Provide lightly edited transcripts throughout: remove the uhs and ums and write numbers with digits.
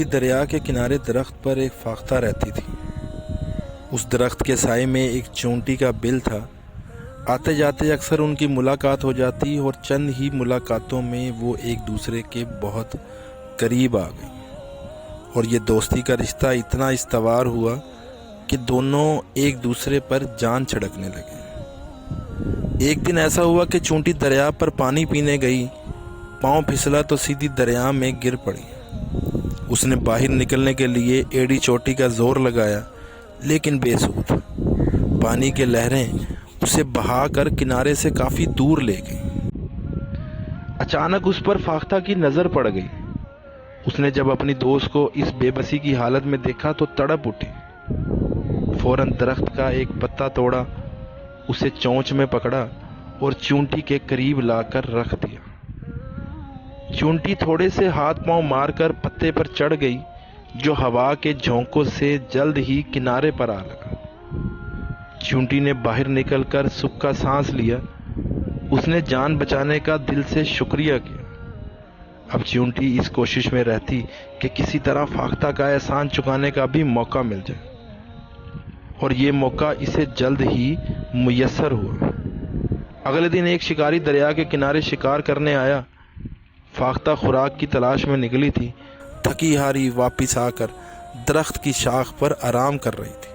دریا کے کنارے درخت پر ایک فاختہ رہتی تھی۔ اس درخت کے سائے میں ایک چونٹی کا بل تھا۔ آتے جاتے اکثر ان کی ملاقات ہو جاتی اور چند ہی ملاقاتوں میں وہ ایک دوسرے کے بہت قریب آ گئی اور یہ دوستی کا رشتہ اتنا استوار ہوا کہ دونوں ایک دوسرے پر جان چھڑکنے لگے۔ ایک دن ایسا ہوا کہ چونٹی دریا پر پانی پینے گئی، پاؤں پھسلا تو سیدھی دریا میں گر پڑی۔ اس نے باہر نکلنے کے لیے ایڑی چوٹی کا زور لگایا، لیکن بے سود۔ پانی کی لہریں اسے بہا کر کنارے سے کافی دور لے گئیں۔ اچانک اس پر فاختہ کی نظر پڑ گئی۔ اس نے جب اپنی دوست کو اس بے بسی کی حالت میں دیکھا تو تڑپ اٹھی۔ فوراً درخت کا ایک پتا توڑا، اسے چونچ میں پکڑا اور چونٹی کے قریب لا کر رکھ دیا۔ چونٹی تھوڑے سے ہاتھ پاؤں مار کر پتے پر چڑھ گئی، جو ہوا کے جھونکوں سے جلد ہی کنارے پر آ لگا۔ چونٹی نے باہر نکل کر سکھا سانس لیا۔ اس نے جان بچانے کا دل سے شکریہ کیا۔ اب چونٹی اس کوشش میں رہتی کہ کسی طرح فاختہ کا احسان چکانے کا بھی موقع مل جائے، اور یہ موقع اسے جلد ہی میسر ہوا۔ اگلے دن ایک شکاری دریا کے کنارے شکار کرنے آیا۔ فاختہ خوراک کی تلاش میں نکلی تھی۔ تھکی ہاری واپس آ کر درخت کی شاخ پر آرام کر رہی تھی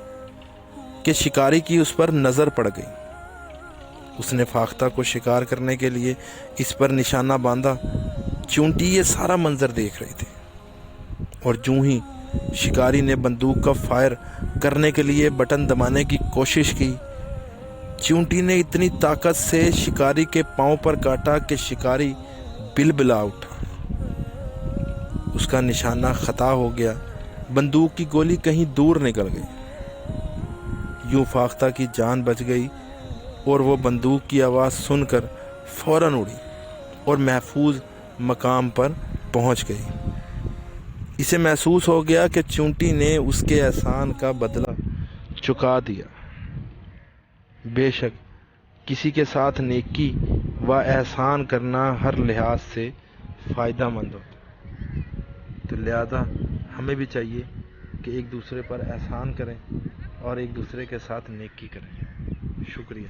کہ شکاری کی اس پر نظر پڑ گئی۔ اس نے فاختہ کو شکار کرنے کے لیے اس پر نشانہ باندھا۔ چونٹی یہ سارا منظر دیکھ رہی تھی، اور جوں ہی شکاری نے بندوق کا فائر کرنے کے لیے بٹن دبانے کی کوشش کی، چونٹی نے اتنی طاقت سے شکاری کے پاؤں پر کاٹا کہ شکاری بلبلا اٹھا۔ اس کا نشانہ خطا ہو گیا۔ بندوق کی گولی کہیں دور نکل گئی۔ یوں فاختہ کی جان بچ گئی اور وہ بندوق کی آواز سن کر فوراً اڑی اور محفوظ مقام پر پہنچ گئی۔ اسے محسوس ہو گیا کہ چونٹی نے اس کے احسان کا بدلہ چکا دیا۔ بے شک کسی کے ساتھ نیکی و احسان کرنا ہر لحاظ سے فائدہ مند ہوتا ہے، تو لہذا ہمیں بھی چاہیے کہ ایک دوسرے پر احسان کریں اور ایک دوسرے کے ساتھ نیکی کریں۔ شکریہ۔